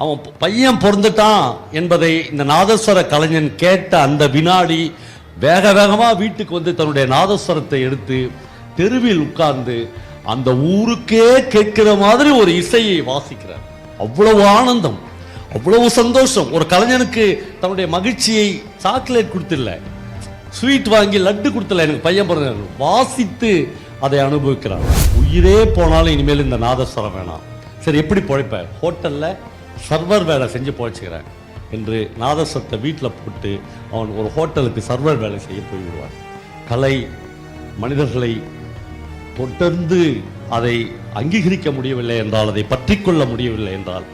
அவன் பையன் பிறந்துட்டான் என்பதை இந்த நாதஸ்வர கலைஞன் கேட்ட அந்த வினாடி வேக வேகமாக வீட்டுக்கு வந்து தன்னுடைய நாதஸ்வரத்தை எடுத்து தெருவில் உட்கார்ந்து அந்த ஊருக்கே கேட்கிற மாதிரி ஒரு இசையை வாசிக்கிறார். அவ்வளவு ஆனந்தம், அவ்வளவு சந்தோஷம். ஒரு கலைஞனுக்கு தன்னுடைய மகிழ்ச்சியை சாக்லேட் கொடுத்தில்ல, ஸ்வீட் வாங்கி லட்டு கொடுத்தல, எனக்கு பையன் பிறந்த வாசித்து அதை அனுபவிக்கிறான். உயிரே போனாலும் இனிமேல் இந்த நாதஸ்வரம் வேணாம். சரி, எப்படி பொழைப்ப? ஹோட்டலில் சர்வர் வேலை செஞ்சு பொழைச்சிக்கிறேன் என்று நாதஸ்வரத்தை வீட்டில் போட்டு அவன் ஒரு ஹோட்டலுக்கு சர்வர் வேலை செய்ய போய்விடுவான். கலை மனிதர்களை தொடர்ந்து அதை அங்கீகரிக்க முடியவில்லை என்றால், அதை பற்றி கொள்ள முடியவில்லை என்றால்,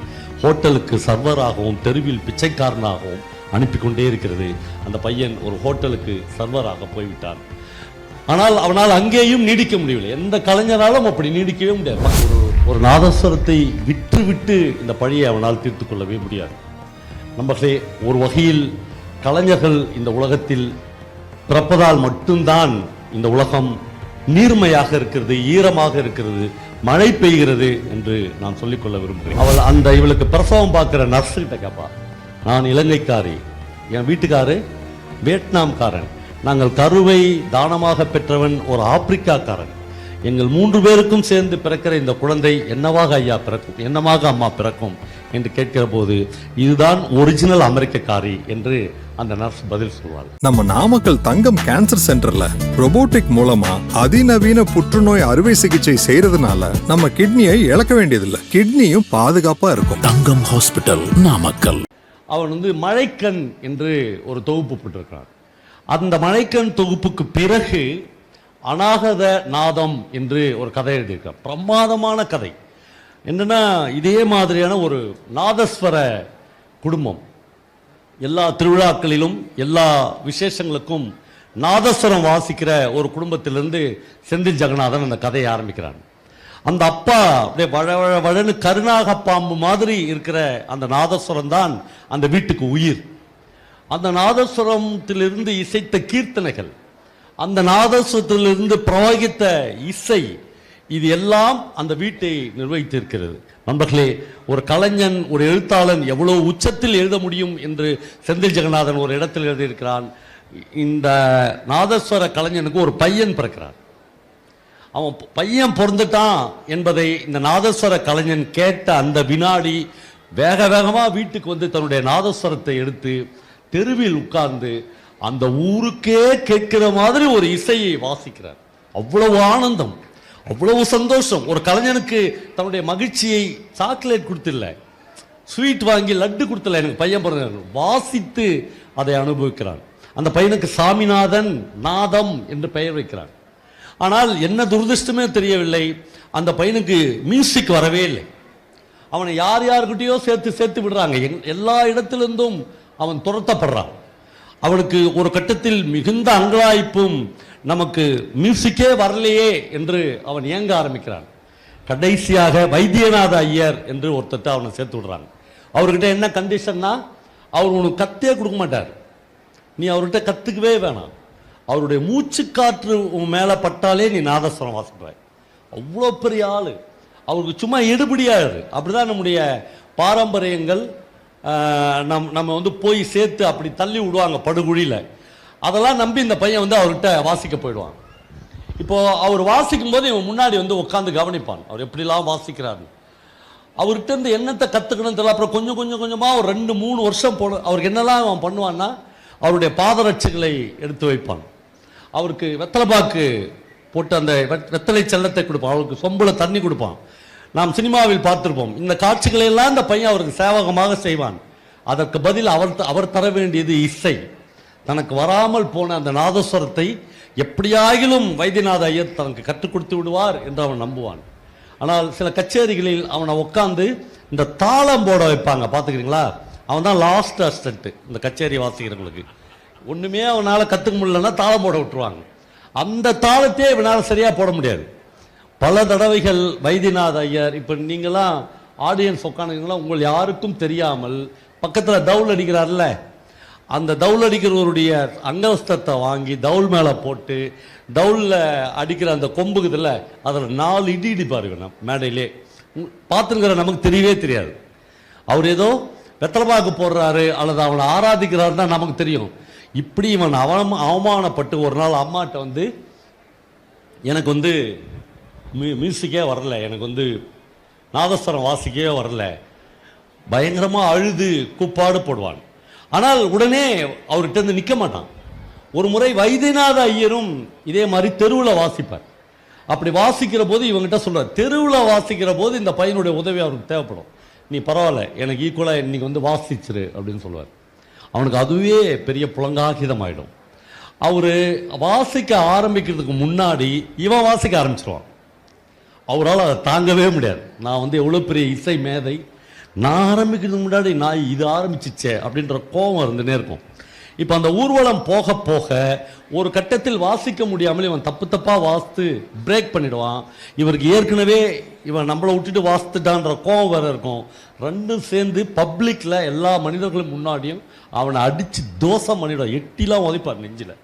ஹோட்டலுக்கு சர்வராகவும் தெருவில் பிச்சைக்காரனாகவும் அனுப்பி கொண்டே இருக்கிறது. அந்த பையன் ஒரு ஹோட்டலுக்கு சர்வராக போய்விட்டான். ஆனால் அவனால் அங்கேயும் நீடிக்க முடியவில்லை. எந்த கலைஞராலும் அப்படி நீடிக்கவே முடியாது. ஒரு நாதஸ்வரத்தை விட்டு விட்டு இந்த பழியை அவனால் தீர்த்து கொள்ளவே முடியாது. நம்பர்களே, ஒரு வகையில் கலைஞர்கள் இந்த உலகத்தில் பிறப்பதால் மட்டும்தான் இந்த உலகம் நீர்மையாக இருக்கிறது, ஈரமாக இருக்கிறது, மழை பெய்கிறது என்று நான் சொல்லிக்கொள்ள விரும்புகிறேன். இவளுக்கு பிரசவம் பார்க்கிற நர்ஸுகிட்ட கேட்பா, நான் இலங்கைக்காரி, என் வீட்டுக்காரு வியட்நாம்காரன், நாங்கள் கருவை தானமாக பெற்றவன் ஒரு ஆப்பிரிக்காக்காரன், எங்கள் 3 பேருக்கும் சேர்ந்து பிறக்கிற இந்த குழந்தை என்னவாக ஐயா பிறக்கும், என்னவாக அம்மா பிறக்கும் என்று கேட்கிற போது, இதுதான் ஒரிஜினல் அமெரிக்கக்காரி என்று அந்த நர்ஸ் பதில் சொல்வார். நம்ம நாமக்கல் தங்கம் கேன்சர் சென்டர்ல ரோபோட்டிக் மூலமா அதிநவீன புற்றுநோய் அறுவை சிகிச்சை செய்யறதுனால நம்ம கிட்னியை இழக்க வேண்டியதில்லை, கிட்னியும் பாதுகாப்பா இருக்கும். தங்கம் ஹாஸ்பிட்டல், நாமக்கல். அவன் மழைக்கண் என்று ஒரு தொகுப்பு போட்டிருக்கிறான். அந்த மழைக்கண் தொகுப்புக்கு பிறகு அநாகத நாதம் என்று ஒரு கதை எழுதியிருக்கார். பிரமாதமான கதை. என்னன்னா, இதே மாதிரியான ஒரு நாதஸ்வர குடும்பம். எல்லா திருவிழாக்களிலும் எல்லா விசேஷங்களுக்கும் நாதஸ்வரம் வாசிக்கிற ஒரு குடும்பத்திலிருந்து செந்தில் ஜெகநாதன் அந்த கதையை ஆரம்பிக்கிறான். அந்த அப்பா அப்படியே வழன்னு கருணாக பாம்பு மாதிரி இருக்கிற அந்த நாதஸ்வரம் தான் அந்த வீட்டுக்கு உயிர். அந்த நாதஸ்வரத்திலிருந்து இசைத்த கீர்த்தனைகள், அந்த நாதஸ்வரத்திலிருந்து பிரவகித்த இசை, இது எல்லாம் அந்த வீட்டை நிர்வகித்திருக்கிறது. நண்பர்களே, ஒரு கலைஞன், ஒரு எழுத்தாளன் எவ்வளவு உச்சத்தில் எழுத முடியும் என்று செந்தில் ஜெகநாதன் ஒரு இடத்தில் எழுதியிருக்கிறான். இந்த நாதஸ்வர கலைஞனுக்கு ஒரு பையன் பிறக்கிறார். அவன் பையன் பிறந்துட்டான் என்பதை இந்த நாதஸ்வர கலைஞன் கேட்ட அந்த வினாடி வேக வேகமாக வீட்டுக்கு வந்து தன்னுடைய நாதஸ்வரத்தை எடுத்து தெருவில் உட்கார்ந்து அந்த ஊருக்கே கேட்கிற மாதிரி ஒரு இசையை வாசிக்கிறார். அவ்வளவு ஆனந்தம், அவ்வளவு சந்தோஷம். ஒரு கலைஞனுக்கு தன்னுடைய மகிழ்ச்சியை சாக்லேட் கொடுத்தில்ல, ஸ்வீட் வாங்கி லட்டு கொடுத்தல, எனக்கு பையன் பிறந்த வாசித்து அதை அனுபவிக்கிறான். அந்த பையனுக்கு சாமிநாதன் நாதம் என்று பெயர் வைக்கிறான். ஆனால் என்ன துரதிருஷ்டமே தெரியவில்லை, அந்த பையனுக்கு மியூசிக் வரவே இல்லை. அவனை யார்கிட்டயோ சேர்த்து விடுறாங்க. எல்லா இடத்திலிருந்தும் அவன் துரத்தப்படுறான். அவனுக்கு ஒரு கட்டத்தில் மிகுந்த அங்கலாய்ப்பும், நமக்கு மியூசிக்கே வரலையே என்று அவன் ஏங்க ஆரம்பிக்கிறான். கடைசியாக வைத்தியநாத ஐயர் என்று ஒருத்தட்ட அவனை சேர்த்து விடுறாங்க. அவர்கிட்ட என்ன கண்டிஷன்னா, அவர் உனக்கு கத்தே கொடுக்க மாட்டார், நீ அவர்கிட்ட கத்துக்கவே வேணாம், அவருடைய மூச்சு காற்று உன் மேலே பட்டாலே நீ நாதஸ்வரம் வாசிப்பாய். அவ்வளோ பெரிய ஆள். அவருக்கு சும்மா எடுபடியாது. அப்படிதான் நம்முடைய பாரம்பரியங்கள் நம்ம போய் சேர்த்து அப்படி தள்ளி விடுவாங்க படுகுழியில். அதெல்லாம் நம்பி இந்த பையன் அவர்கிட்ட வாசிக்க போயிடுவான். இப்போ அவர் வாசிக்கும் போது இவன் முன்னாடி உட்காந்து கவனிப்பான், அவர் எப்படிலாம் வாசிக்கிறாரு. அவர்கிட்ட இருந்து என்னத்தை கற்றுக்கணும்னு தெரியல. அப்புறம் கொஞ்சம் கொஞ்சமாக ஒரு 2-3 வருஷம் அவருக்கு என்னெல்லாம் அவன் பண்ணுவான்னா, அவருடைய பாதரட்சைகளை எடுத்து வைப்பான், அவருக்கு வெத்தலைப்பாக்கு போட்டு அந்த வெத்தலை செல்லத்தை கொடுப்பான், அவருக்கு சொம்புல தண்ணி கொடுப்பான். நாம் சினிமாவில் பார்த்திருப்போம். இந்த காட்சிகளை எல்லாம் இந்த பையன் அவருக்கு சேவகமாக செய்வான். அதற்கு பதில் அவர் தர வேண்டியது இசை. தனக்கு வராமல் போன அந்த நாதஸ்வரத்தை எப்படியாகிலும் வைத்தியநாத ஐயர் தனக்கு கற்றுக் கொடுத்து விடுவார் என்று அவன் நம்புவான். ஆனால் சில கச்சேரிகளில் அவனை உட்காந்து இந்த தாளம் போட வைப்பாங்க, பார்த்துக்கிறீங்களா? அவன் தான் லாஸ்ட் அசிஸ்டன்ட் இந்த கச்சேரி வாசிக்கிறவங்களுக்கு. ஒன்றுமே அவனால் கற்றுக்க முடியலன்னா தாளம் போட விட்டுருவாங்க. அந்த தாளத்தையே இவனால் சரியாக போட முடியாது. பல தடவைகள் வைத்தியநாத ஐயர், இப்போ நீங்களாம் ஆடியன்ஸ் உட்காந்துங்களா, உங்கள் யாருக்கும் தெரியாமல் பக்கத்தில் தவுல் அடிக்கிறார்ல, அந்த தவுல் அடிக்கிறவருடைய அங்கவஸ்தத்தை வாங்கி தவுல் மேலே போட்டு தவுலில் அடிக்கிற அந்த கொம்புக்குதில் அதில் 4 இடி இடிப்பார் மேடையிலே. பார்த்துருக்கிற நமக்கு தெரியவே தெரியாது. அவர் ஏதோ வெத்தலைபாக்கு போடுறாரு அல்லது அவனை ஆராதிக்கிறாருன்னா நமக்கு தெரியும். இப்படி இவன் அவமானப்பட்டு ஒரு நாள் அம்மாட்ட வந்து எனக்கு வந்து மியூசிக்கே வரல, எனக்கு வந்து நாதஸ்வரம் வாசிக்கவே வரல, பயங்கரமாக அழுது கூப்பாடு போடுவான். ஆனால் உடனே அவர்கிட்ட இருந்து நிற்க மாட்டான். ஒரு முறை வைத்தியநாத ஐயரும் இதே மாதிரி தெருவில் வாசிப்பார். அப்படி வாசிக்கிற போது இவங்ககிட்ட சொல்கிறார், தெருவில் வாசிக்கிற போது இந்த பையனுடைய உதவி அவருக்கு தேவைப்படும், நீ பரவாயில்ல எனக்கு ஈக்குவலாக இன்னைக்கு வந்து வாசிச்சிரு அப்படின்னு சொல்லுவார். அவனுக்கு அதுவே பெரிய புலங்காகிதம் ஆகிடும். அவர் வாசிக்க ஆரம்பிக்கிறதுக்கு முன்னாடி இவன் வாசிக்க ஆரம்பிச்சிருவான். அவரால் அதை தாங்கவே முடியாது. நான் வந்து எவ்வளோ பெரிய இசை மேதை, நான் ஆரம்பிக்கிறதுக்கு முன்னாடி நான் இது ஆரம்பிச்சிச்சே அப்படின்ற கோபம் இருந்துனே இருக்கும். இப்போ அந்த ஊர்வலம் போக போக ஒரு கட்டத்தில் வாசிக்க முடியாமல் இவன் தப்பு தப்பாக வாசித்து பிரேக் பண்ணிடுவான். இவருக்கு ஏற்கனவே இவன் நம்மளை விட்டுட்டு வாசித்துட்டான்ற கோபம் வேறு இருக்கும். ரெண்டும் சேர்ந்து பப்ளிக்கில் எல்லா மனிதர்களும் முன்னாடியும் அவனை அடித்து தோசம் பண்ணிடுவான். எட்டிலாம் உதைப்பார் நெஞ்சில்.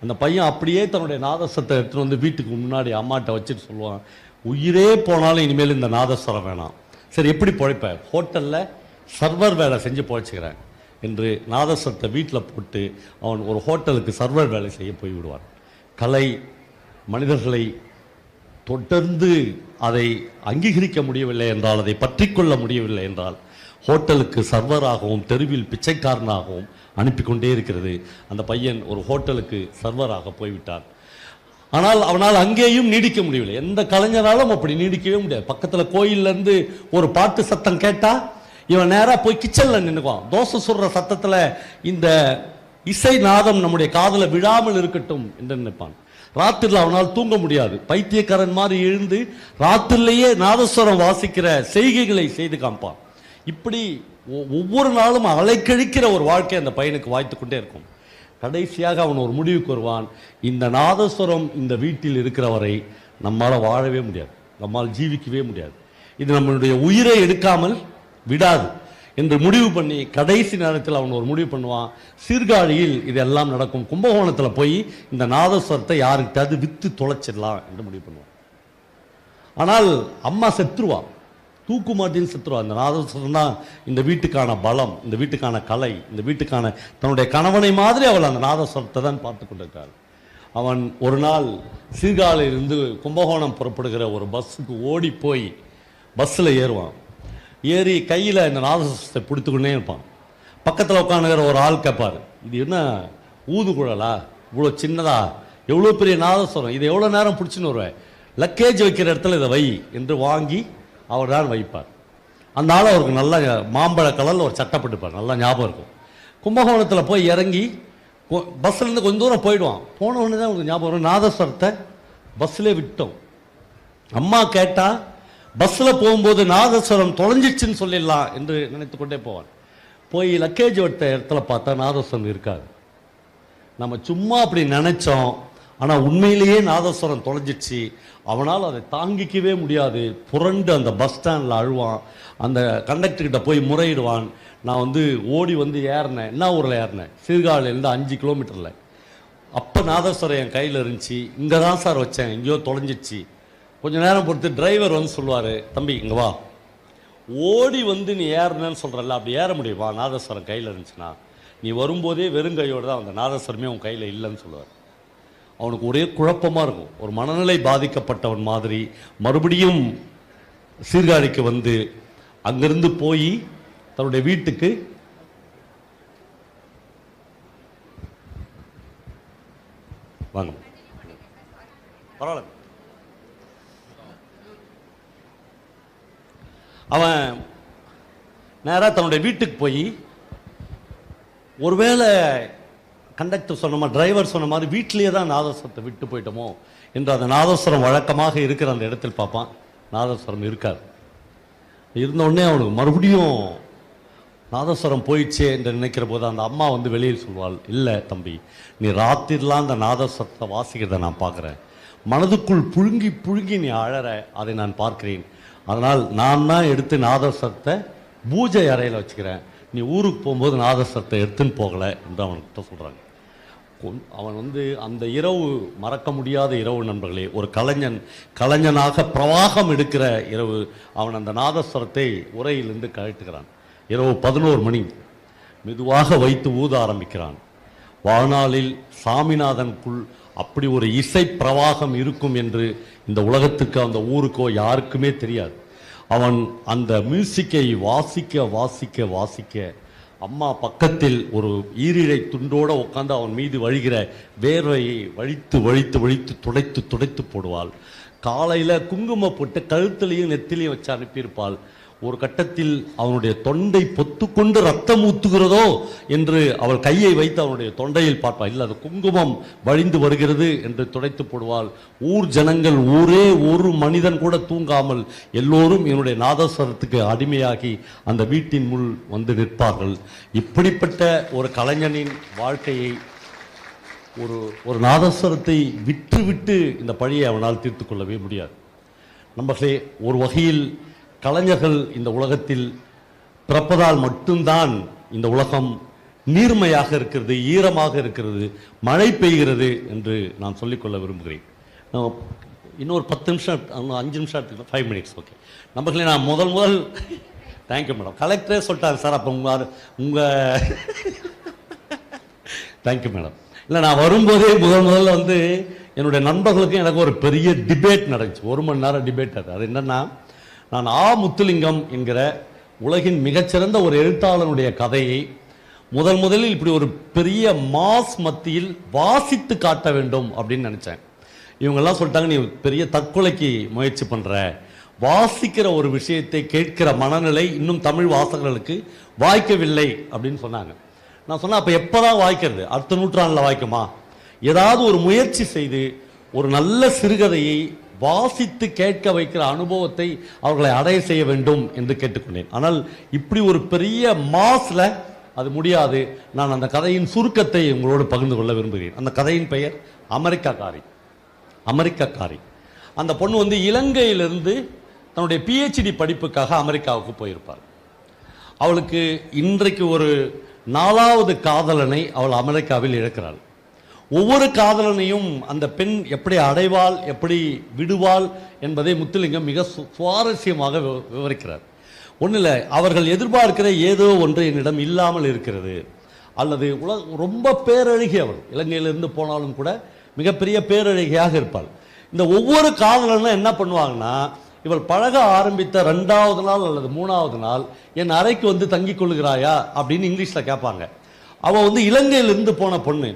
அந்த பையன் அப்படியே தன்னுடைய நாதஸ்வரத்தை எடுத்துகிட்டு வந்து வீட்டுக்கு முன்னாடி அம்மாட்ட வச்சுட்டு சொல்லுவான், உயிரே போனாலும் இனிமேல் இந்த நாதஸ்வரம் வேணாம். சரி எப்படி பிழைப்ப? ஹோட்டலில் சர்வர் வேலை செஞ்சு பிழைச்சிக்கிறேன் என்று நாதஸ்வரத்தை வீட்டில் போட்டு அவன் ஒரு ஹோட்டலுக்கு சர்வர் வேலை செய்ய போய்விடுவான். கலை மனிதர்களை தொடர்ந்து அதை அங்கீகரிக்க முடியவில்லை என்றால், அதை பற்றி கொள்ள முடியவில்லை என்றால், ஹோட்டலுக்கு சர்வராகவும் தெருவில் பிச்சைக்காரனாகவும் அனுப்பி கொண்டே இருக்கிறது. அந்த பையன் ஒரு ஹோட்டலுக்கு சர்வராக போய்விட்டான். ஆனால் அவனால் அங்கேயும் நீடிக்க முடியவில்லை. எந்த கலைஞராலும் அப்படி நீடிக்கவே முடியாது. பக்கத்தில் கோயிலேருந்து ஒரு பாட்டு சத்தம் கேட்டால் இவன் நேராக போய் கிச்சனில் நின்றுக்குவான். தோசை சுடுற சத்தத்தில் இந்த இசை நாதம் நம்முடைய காதில் விழாமல் இருக்கட்டும் என்று நினைப்பான். ராத்திரில் அவனால் தூங்க முடியாது. பைத்தியக்காரன் மாதிரி எழுந்து ராத்திரிலேயே நாதஸ்வரம் வாசிக்கிற செய்கைகளை செய்து காமிப்பான். இப்படி ஒவ்வொரு நாளும் அலைக்கழிக்கிற ஒரு வாழ்க்கை அந்த பையனுக்கு வாய்த்து கொண்டே இருக்கும். கடைசியாக அவன் ஒரு முடிவுக்கு வருவான், இந்த நாதஸ்வரம் இந்த வீட்டில் இருக்கிற வரை நம்மால் வாழவே முடியாது, நம்மால் ஜீவிக்கவே முடியாது, இது நம்மளுடைய உயிரை எடுக்காமல் விடாது என்று முடிவு பண்ணி கடைசி நேரத்தில் அவன் ஒரு முடிவு பண்ணுவான். சீர்காழியில் இதெல்லாம் நடக்கும், கும்பகோணத்தில் போய் இந்த நாதஸ்வரத்தை யாருக்கிட்டாவது விற்று தொலைச்சிடலாம் என்று முடிவு பண்ணுவான். ஆனால் அம்மா செத்துருவான், தூக்கு மாட்டின்னு செத்துருவான். இந்த நாதஸ்வரம் தான் இந்த வீட்டுக்கான பலம், இந்த வீட்டுக்கான கலை, இந்த வீட்டுக்கான தன்னுடைய கணவனை மாதிரி அவள் அந்த நாதஸ்வரத்தை தான் பார்த்து கொண்டிருக்காள். அவன் ஒரு நாள் சீர்காழியிலிருந்து கும்பகோணம் புறப்படுகிற ஒரு பஸ்ஸுக்கு ஓடி போய் பஸ்ஸில் ஏறுவான். ஏறி கையில் இந்த நாதஸ்வரத்தை பிடித்துக்கொண்டே இருப்பான். பக்கத்தில் உட்காந்துக்கிற ஒரு ஆள் கேட்பார், இது என்ன ஊதுகுழலா, இவ்வளோ சின்னதா, எவ்வளோ பெரிய நாதஸ்வரம், இது எவ்வளோ நேரம் பிடிச்சின்னு வருவேன், லக்கேஜ் வைக்கிற இடத்துல இதை வை என்று வாங்கி அவர் தான் வைப்பார். அந்த ஆள் அவருக்கு நல்லா மாம்பழ கலரில் ஒரு சட்டப்பட்டுப்பார், நல்லா ஞாபகம் இருக்கும். கும்பகோணத்தில் போய் இறங்கி பஸ்ஸிலேருந்து கொஞ்சம் தூரம் போயிடுவான். போன உடனே தான் அவருக்கு ஞாபகம் வரும், நாதஸ்வரத்தை பஸ்ஸிலே விட்டோம். அம்மா கேட்டால் பஸ்ஸில் போகும்போது நாதஸ்வரம் தொலைஞ்சிச்சுன்னு சொல்லிடலாம் என்று நினைத்து கொண்டே போவான். போய் லக்கேஜ் வைத்த இடத்துல பார்த்தா நாதஸ்வரம் இருக்காது. நம்ம சும்மா அப்படி நினைச்சோம், ஆனால் உண்மையிலேயே நாதஸ்வரம் தொலைஞ்சிச்சு. அவனால் அதை தாங்கிக்கவே முடியாது, புரண்டு அந்த பஸ் ஸ்டாண்டில் அழுவான். அந்த கண்டக்டர்கிட்ட போய் முறையிடுவான், நான் வந்து ஓடி வந்து ஏறினேன். என்ன ஊரில் ஏறினேன்? சீர்காழிலேருந்து 5 கிலோமீட்டரில். அப்போ நாதஸ்வரம் என் கையில் இருந்துச்சு, இங்கே தான் சார் வச்சேன், எங்கேயோ தொலைஞ்சிச்சு. கொஞ்சம் நேரம் பொறுத்து டிரைவர் வந்து சொல்லுவார், தம்பி இங்கே வா, ஓடி வந்து நீ ஏறினேன்னு சொல்கிறல்ல, அப்படி ஏற முடியுமா? நாதஸ்வரம் கையில் இருந்துச்சுன்னா நீ வரும்போதே வெறுங்கையோடு தான் அந்த நாதஸ்வரமே உன் கையில் இல்லைன்னு சொல்லுவார். அவனுக்கு ஒரே குழப்பமாக இருக்கும். ஒரு மனநிலை பாதிக்கப்பட்டவன் மாதிரி மறுபடியும் சீர்காழிக்கு வந்து அங்கிருந்து போய் தன்னுடைய வீட்டுக்கு வாங்க, பரவாயில்ல. அவன் நேராக தன்னுடைய வீட்டுக்கு போய், ஒருவேளை கண்டக்டர் சொன்ன மாதிரி, டிரைவர் சொன்ன மாதிரி வீட்டிலேயே தான் நாதஸ்வரத்தை விட்டு போயிட்டோமோ என்று அந்த நாதஸ்வரம் வழக்கமாக இருக்கிற அந்த இடத்தில் பார்ப்பான். நாதஸ்வரம் இருக்காது. இருந்தோடனே அவனுக்கு மறுபடியும் நாதஸ்வரம் போயிடுச்சே என்று நினைக்கிற போது அந்த அம்மா வந்து வெளியில் சொல்வாள், இல்லை தம்பி, நீ ராத்திரிலாம் அந்த நாதஸ்வரத்தை வாசிக்கிறத நான் பார்க்குறேன், மனதுக்குள் புழுங்கி புழுங்கி நீ அழற, அதை நான் பார்க்கிறேன். அதனால் நான் தான் எடுத்து நாதஸ்வரத்தை பூஜை அறையில் வச்சுக்கிறேன், நீ ஊருக்கு போகும்போது நாதஸ்வரத்தை எடுத்துன்னு போகலை என்று அவன்கிட்ட சொல்கிறாங்க. அவன் வந்து அந்த இரவு மறக்க முடியாத இரவு நண்பர்களே. ஒரு கலைஞனாக பிரவாகம் எடுக்கிற இரவு. அவன் அந்த நாதஸ்வரத்தை உரையிலிருந்து கழட்டுகிறான். இரவு 11 மணி. மெதுவாக வைத்து ஊத ஆரம்பிக்கிறான். வாழ்நாளில் சாமிநாதனுக்குள் அப்படி ஒரு இசை பிரவாகம் இருக்கும் என்று இந்த உலகத்துக்கு, அந்த ஊருக்கோ யாருக்குமே தெரியாது. அவன் அந்த மியூசிக்கை வாசிக்க வாசிக்க வாசிக்க அம்மா பக்கத்தில் ஒரு ஈரிழை துண்டோடு உட்காந்து அவன் மீது வழிகிற வேர்வையை வழித்து வழித்து வழித்து துடைத்து துடைத்து போடுவாள். காலையில் குங்குமம் போட்டு கழுத்துலையும் நெத்திலையும் வச்சு அனுப்பியிருப்பாள். ஒரு கட்டத்தில் அவனுடைய தொண்டை பொத்துக்கொண்டு ரத்தம் ஊத்துகிறதோ என்று அவள் கையை வைத்து அவனுடைய தொண்டையில் பார்ப்பாள். இல்லை, அது குங்குமம் வழிந்து வருகிறது என்று துடைத்து போடுவாள். ஊர் ஜனங்கள், ஊரே ஒரு மனிதன் கூட தூங்காமல் எல்லோரும் என்னுடைய நாதஸ்வரத்துக்கு அடிமையாகி அந்த வீட்டின் முள் வந்து நிற்பார்கள். இப்படிப்பட்ட ஒரு கலைஞனின் வாழ்க்கையை ஒரு நாதஸ்வரத்தை விட்டு இந்த பழியை அவனால் தீர்த்து கொள்ளவே முடியாது. நம்மளே ஒரு வகையில் கலைஞர்கள் இந்த உலகத்தில் பிறப்பதால் மட்டும்தான் இந்த உலகம் நீர்மையாக இருக்கிறது, ஈரமாக இருக்கிறது, மழை பெய்கிறது என்று நான் சொல்லிக்கொள்ள விரும்புகிறேன். இன்னொரு 10 நிமிஷம், 5 நிமிஷம், 5 மினிட்ஸ். ஓகே, நம்மளே நான் முதல் தேங்க்யூ மேடம். கலெக்டரே சொல்லிட்டாங்க சார். அப்போ உங்கள் தேங்க்யூ மேடம். இல்லை, நான் வரும்போதே முதல்ல வந்து என்னுடைய நண்பர்களுக்கும் எனக்கு ஒரு பெரிய டிபேட் நடந்துச்சு. 1 மணி நேரம் டிபேட். அது என்னன்னா, நான் முத்துலிங்கம் என்கிற உலகின் மிகச்சிறந்த ஒரு எழுத்தாளனுடைய கதையை முதலில் இப்படி ஒரு பெரிய மாஸ் மத்தியில் வாசித்து காட்ட வேண்டும் அப்படின்னு நினச்சேன். இவங்கெல்லாம் சொல்லிட்டாங்க, நீ பெரிய தற்கொலைக்கு முயற்சி பண்ணுற, வாசிக்கிற ஒரு விஷயத்தை கேட்கிற மனநிலை இன்னும் தமிழ் வாசகர்களுக்கு வாய்க்கவில்லை அப்படின்னு சொன்னாங்க. நான் சொன்னேன், அப்போ எப்போ தான் வாய்க்கிறது? அடுத்த நூற்றாண்டில் வாய்க்குமா? ஏதாவது ஒரு முயற்சி செய்து ஒரு நல்ல சிறுகதையை வாசித்து கேட்க வைக்கிற அனுபவத்தை அவர்களை அடைய செய்ய வேண்டும் என்று கேட்டுக்கொண்டேன். ஆனால் இப்படி ஒரு பெரிய மாஸ்ல அது முடியாது. நான் அந்த கதையின் சுருக்கத்தை உங்களோடு பகிர்ந்து கொள்ள விரும்புகிறேன். அந்த கதையின் பெயர் அமெரிக்காக்காரி. அந்த பொண்ணு வந்து இலங்கையிலிருந்து தன்னுடைய PhD படிப்புக்காக அமெரிக்காவுக்கு போயிருப்பார். அவளுக்கு இன்றைக்கு ஒரு 4வது காதலனை அவள் அமெரிக்காவில் இழக்கிறாள். ஒவ்வொரு காதலனையும் அந்த பெண் எப்படி அடைவாள், எப்படி விடுவாள் என்பதை முத்துலிங்கம் மிக சுவாரஸ்யமாக விவரிக்கிறார். ஒன்றில், அவர்கள் எதிர்பார்க்கிற ஏதோ ஒன்று என்னிடம் இல்லாமல் இருக்கிறது, அல்லது ரொம்ப பேரழகியவள், இலங்கையிலிருந்து போனாலும் கூட மிகப்பெரிய பேரழகியாக இருப்பாள். இந்த ஒவ்வொரு காதலனும் என்ன பண்ணுவாங்கன்னா, இவள் பழக ஆரம்பித்த 2வது நாள் அல்லது 3வது நாள் என் அறைக்கு வந்து தங்கி கொள்ளுகிறாயா அப்படின்னு இங்கிலீஷில் கேட்பாங்க. அவள் வந்து இலங்கையிலிருந்து போன பொண்ணு.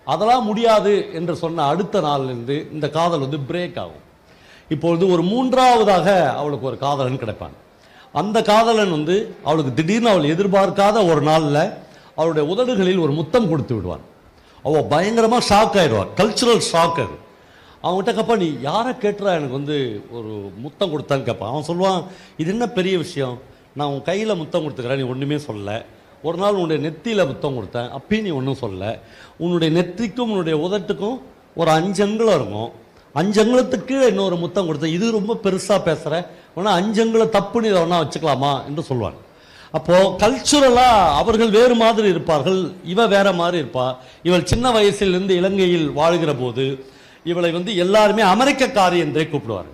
அதெல்லாம் முடியாது என்று சொன்ன அடுத்த நாள்லேருந்து இந்த காதல் வந்து பிரேக் ஆகும். இப்பொழுது ஒரு 3வதாக அவளுக்கு ஒரு காதலன் கிடைப்பான். அந்த காதலன் வந்து அவளுக்கு திடீர்னு அவள் எதிர்பார்க்காத ஒரு நாளில் அவளுடைய உதடுகளில் ஒரு முத்தம் கொடுத்து விடுவான். அவள் பயங்கரமாக ஷாக் ஆயிடுவாள். கல்ச்சுரல் ஷாக் அது. அவன்கிட்ட கேட்பா, நீ யாரை கேட்டுறா எனக்கு வந்து ஒரு முத்தம் கொடுத்தான்னு கேட்பான். அவன் சொல்லுவான், இது என்ன பெரிய விஷயம், நான் உன் கையில் முத்தம் கொடுத்துக்கிறேன், நீ ஒன்றுமே சொல்லலை. ஒரு நாள் உன்னுடைய நெத்தியில் முத்தம் கொடுத்தேன், அப்பயும் நீ ஒன்றும் சொல்லலை. உன்னுடைய நெத்திக்கும் உன்னுடைய உதட்டுக்கும் ஒரு 5 அங்குலம் இருக்கும், 5 அங்குலத்துக்கு இன்னொரு முத்தம் கொடுத்தேன், இது ரொம்ப பெருசாக பேசுகிற, ஆனால் 5 அங்குலம் தப்புன்னு இதை ஒன்றா வச்சுக்கலாமா என்று சொல்லுவாங்க. அப்போது கல்ச்சுரலாக அவர்கள் வேறு மாதிரி இருப்பார்கள், இவ வேற மாதிரி இருப்பா. இவள் சின்ன வயசிலிருந்து இலங்கையில் வாழ்கிற போது இவளை வந்து எல்லாருமே அமெரிக்கக்காரி என்றே கூப்பிடுவார்.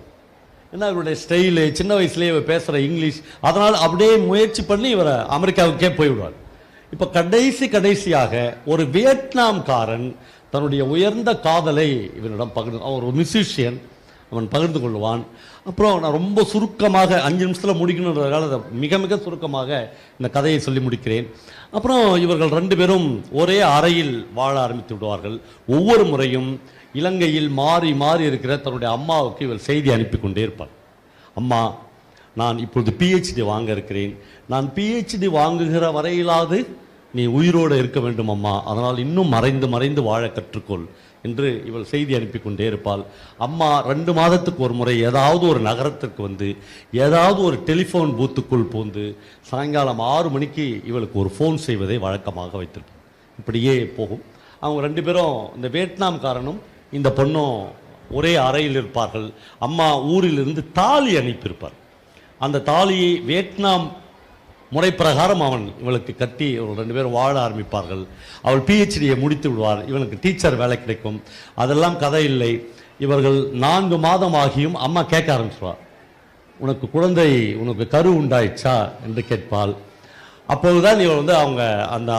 ஏன்னா இவருடைய ஸ்டைலு, சின்ன வயசுலேயே இவர் பேசுகிற இங்கிலீஷ், அதனால் அப்படியே முயற்சி பண்ணி இவரை அமெரிக்காவுக்கே போய்விடுவார். இப்போ கடைசியாக ஒரு வியட்நாம்காரன் தன்னுடைய உயர்ந்த காதலை இவனிடம் அவன் ஒரு மியூசிஷியன், அவன் பகிர்ந்து கொள்வான். அப்புறம் நான் ரொம்ப சுருக்கமாக 5 நிமிஷத்தில் முடிக்கணுன்றதால அதை மிக சுருக்கமாக இந்த கதையை சொல்லி முடிக்கிறேன். அப்புறம் இவர்கள் 2 பேரும் ஒரே அறையில் வாழ ஆரம்பித்து விடுவார்கள். ஒவ்வொரு முறையும் இலங்கையில் மாறி இருக்கிற தன்னுடைய அம்மாவுக்கு இவர் செய்தி அனுப்பி கொண்டே இருப்பார். அம்மா, நான் இப்பொழுது PhD வாங்க இருக்கிறேன், நான் PhD வாங்குகிற வரையிலாவது நீ உயிரோடு இருக்க வேண்டும் அம்மா, அதனால் இன்னும் மறைந்து வாழ கற்றுக்கொள் என்று இவள் செய்தி அனுப்பி கொண்டே இருப்பாள். அம்மா 2 மாதத்துக்கு ஒரு முறை ஏதாவது ஒரு நகரத்திற்கு வந்து ஏதாவது ஒரு டெலிஃபோன் பூத்துக்குள் பூந்து சாயங்காலம் 6 மணிக்கு இவளுக்கு ஒரு ஃபோன் செய்வதை வழக்கமாக வைத்திருப்பாள். இப்படியே போகும். அவங்க 2 பேரும், இந்த வியட்நாம்காரனும் இந்த பொண்ணும் ஒரே அறையில் இருப்பார்கள். அம்மா ஊரிலிருந்து தாலி அனுப்பியிருப்பார். அந்த தாலியை வியட்நாம் முறை பிரகாரம் அவன் இவளுக்கு கட்டி இவர்கள் 2 பேரும் வாழ ஆரம்பிப்பார்கள். அவள் PhDயை முடித்து விடுவார், இவனுக்கு டீச்சர் வேலை கிடைக்கும். அதெல்லாம் கதை இல்லை. இவர்கள் 4 மாதம் ஆகியும் அம்மா கேட்க ஆரம்பிச்சுவார், உனக்கு கரு உண்டாயிடுச்சா என்று கேட்பாள். அப்போதுதான் இவள் வந்து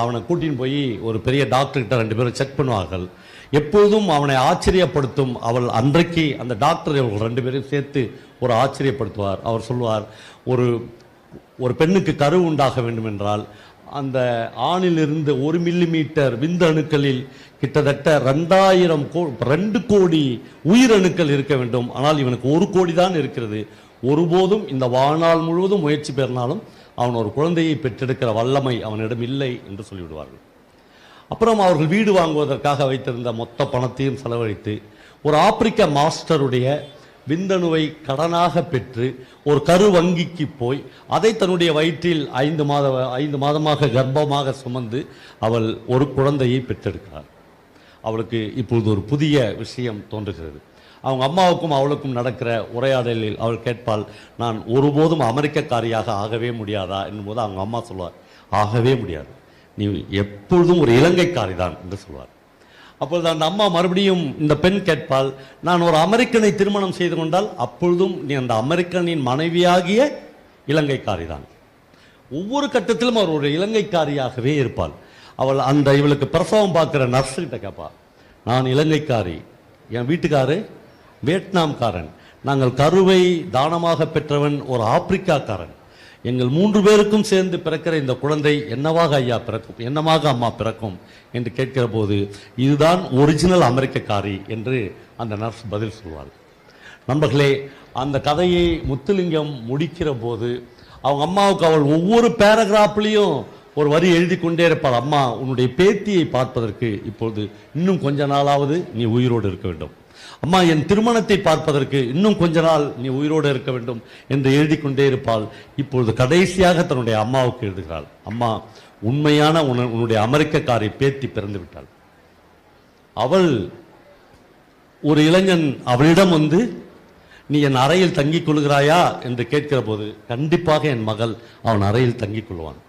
அவனை கூட்டின்னு போய் ஒரு பெரிய டாக்டர்கிட்ட 2 பேரும் செக் பண்ணுவார்கள். எப்பொழுதும் அவனை ஆச்சரியப்படுத்தும் அவள் அன்றைக்கு அந்த டாக்டர் இவர்கள் 2 பேரையும் சேர்த்து ஒரு ஆச்சரியப்படுத்துவார். அவர் சொல்வார், ஒரு பெண்ணுக்கு கரு உண்டாக வேண்டும் என்றால் அந்த ஆணிலிருந்து 1 மில்லிமீட்டர் விந்தணுக்களில் கிட்டத்தட்ட 2 கோடி உயிரணுக்கள் இருக்க வேண்டும். ஆனால் இவனுக்கு 1 கோடி தான் இருக்கிறது. ஒருபோதும் இந்த வாழ்நாள் முழுவதும் முயற்சி பெறினாலும் அவன் ஒரு குழந்தையை பெற்றெடுக்கிற வல்லமை அவனிடம் இல்லை என்று சொல்லிவிடுவார்கள். அப்புறம் அவர்கள் வீடு வாங்குவதற்காக வைத்திருந்த மொத்த பணத்தையும் செலவழித்து ஒரு ஆப்பிரிக்க மாஸ்டருடைய விந்தணுவை கடனாக பெற்று ஒரு கரு வங்கிக்கு போய் அதை தன்னுடைய வயிற்றில் 5 மாதமாக கர்ப்பமாக சுமந்து அவள் ஒரு குழந்தையை பெற்றெடுக்கிறார். அவளுக்கு இப்பொழுது ஒரு புதிய விஷயம் தோன்றுகிறது. அவங்க அம்மாவுக்கும் அவளுக்கும் நடக்கிற உரையாடலில் அவள் கேட்பாள், நான் ஒருபோதும் அமெரிக்கக்காரியாக ஆகவே முடியாதா என்னும்போது அவங்க அம்மா சொல்வார், ஆகவே முடியாது, நீ எப்பொழுதும் ஒரு இலங்கைக்காரி தான் என்று சொல்வார். அப்பொழுது அந்த அம்மா மறுபடியும் இந்த பெண் கேட்பாள், நான் ஒரு அமெரிக்கனை திருமணம் செய்து கொண்டால் அப்பொழுதும் நீ அந்த அமெரிக்கனின் மனைவியாகிய இலங்கைக்காரி தான். ஒவ்வொரு கட்டத்திலும் அவர் ஒரு இலங்கைக்காரியாகவே இருப்பாள். அவள் இவளுக்கு பிரசவம் பார்க்கிற நர்ஸுகிட்ட கேட்பாள், நான் இலங்கைக்காரி, என் வீட்டுக்காரு வியட்நாம்காரன், நாங்கள் கருவை தானமாக பெற்றவன் ஒரு ஆப்பிரிக்காக்காரன், எங்கள் 3 பேருக்கும் சேர்ந்து பிறக்கிற இந்த குழந்தை என்னவாக ஐயா பிறக்கும், என்னவாக அம்மா பிறக்கும் என்று கேட்கிற போது இதுதான் ஒரிஜினல் அமெரிக்கக்காரி என்று அந்த நர்ஸ் பதில் சொல்வாள். நண்பர்களே, அந்த கதையை முத்துலிங்கம் முடிக்கிற போது அவங்க அம்மாவுக்கு அவள் ஒவ்வொரு பேராகிராஃப்லையும் ஒரு வரி எழுதி கொண்டே இருப்பாள், அம்மா உன்னுடைய பேத்தியை பார்ப்பதற்கு இப்பொழுது இன்னும் கொஞ்ச நாளாவது நீ உயிரோடு இருக்க வேண்டும், அம்மா என் திருமணத்தை பார்ப்பதற்கு இன்னும் கொஞ்ச நாள் நீ உயிரோடு இருக்க வேண்டும் என்று எழுதி கொண்டே இருப்பாள். இப்பொழுது கடைசியாக தன்னுடைய அம்மாவுக்கு எழுதுகிறாள், அம்மா உண்மையான உன்னுடைய அமெரிக்கக்காரி பேத்தி பிறந்து விட்டாள். அவள் ஒரு இளைஞன் அவளிடம் வந்து நீ என் அறையில் தங்கிக் கொள்கிறாயா என்று கேட்கிற போது கண்டிப்பாக என் மகள் அவன் அறையில் தங்கிக் கொள்வான்.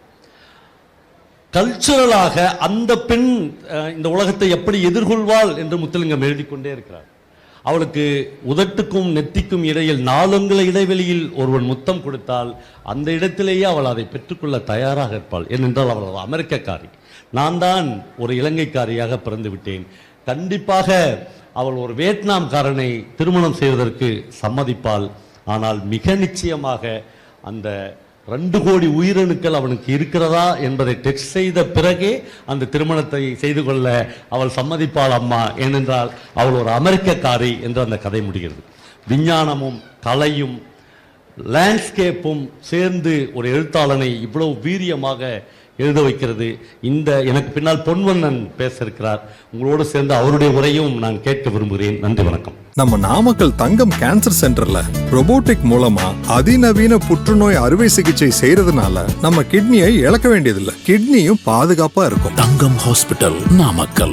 கல்ச்சுரலாக அந்த பெண் இந்த உலகத்தை எப்படி எதிர்கொள்வாள் என்று முத்துலிங்கம் எழுதி கொண்டே இருக்கிறார். அவளுக்கு உதட்டுக்கும் நெத்திக்கும் இடையில் 4 அங்குல இடைவெளியில் ஒருவன் முத்தம் கொடுத்தால் அந்த இடத்திலேயே அவள் அதை பெற்றுக்கொள்ள தயாராக இருப்பாள். ஏனென்றால் அவள் ஒரு அமெரிக்கக்காரி, நான் தான் ஒரு இலங்கைக்காரியாக பிறந்து விட்டேன். கண்டிப்பாக அவள் ஒரு வியட்நாம்காரனை திருமணம் செய்வதற்கு சம்மதிப்பாள். ஆனால் மிக நிச்சயமாக அந்த 2 கோடி உயிரணுக்கள் அவனுக்கு இருக்கிறதா என்பதை டெஸ்ட் செய்த பிறகே அந்த திருமணத்தை செய்து கொள்ள அவள் சம்மதிப்பாள் அம்மா, ஏனென்றால் அவள் ஒரு அமெரிக்கக்காரி என்று அந்த கதை முடிகிறது. விஞ்ஞானமும் கலையும் லேண்ட்ஸ்கேப்பும் சேர்ந்து ஒரு எழுத்தாளனை இவ்வளவு வீரியமாக எழுத வைக்கிறது. எனக்கு பின்னால் பொன்வண்ணன் பேச இருக்கிறார், உங்களோடு சேர்ந்து அவருடைய உரையும் நான் கேட்க விரும்புகிறேன். நன்றி, வணக்கம். நம்ம நாமக்கல் தங்கம் கேன்சர் சென்டர்ல ரோபோட்டிக் மூலமா அதிநவீன புற்றுநோய் அறுவை சிகிச்சை செய்யறதுனால நம்ம கிட்னியை இழக்க வேண்டியதில்லை, கிட்னியும் பாதுகாப்பா இருக்கும். தங்கம் ஹாஸ்பிட்டல், நாமக்கல்.